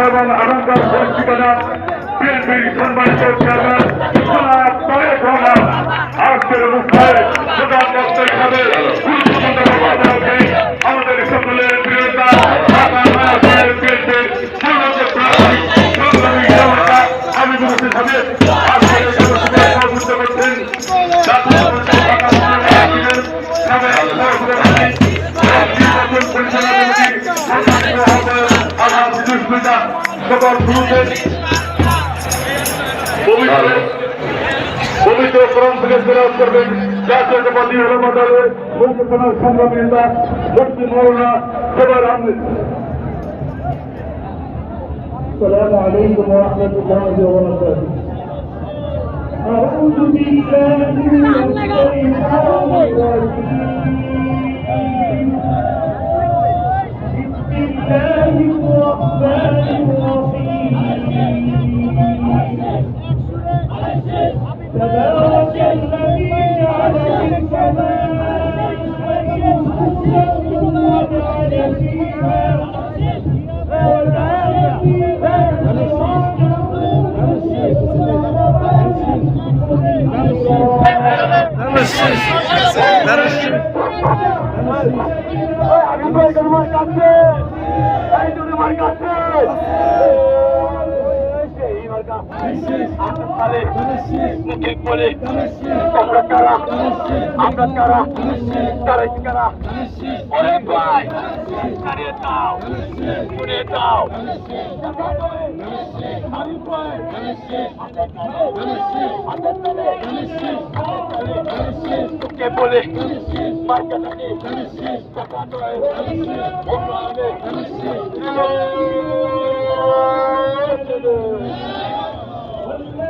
এবং এখনকার ভোট ঠিকানা বিএনপির সম্মানিত চেয়ারম্যান জনাব তারেক রহমান আজকের অনুষ্ঠানে প্রধান বক্তা হিসাবে গুরুত্বপূর্ণ বক্তব্য রাখবেন আমাদের সকলের প্রিয়তা ঢাকা মহানগরের বিএনপির সংগ্রামী জনতা হাবিবুর রশিদ হাবিব আজকের এই অনুষ্ঠানে সভাপতিত্ব করছেন জাতীয় ঢাকা মহানগরের সাবেক সভাপতি সকল পুরুষের পবিত্র কোরআন থেকে তেলাওয়াত করবেন জাতীয়তাবাদী উলামা দলের মুখ্য সংগ্রামী নেতা মুফতি মাওলানা জুবায়ের আহমেদ। السلام عليكم ورحمة الله وبركاته. أعوذ بالله من الشيطان الرجيم. بسم الله الرحمن الرحيم. تبارك الذي جعل في السماء وجعل فيها বলে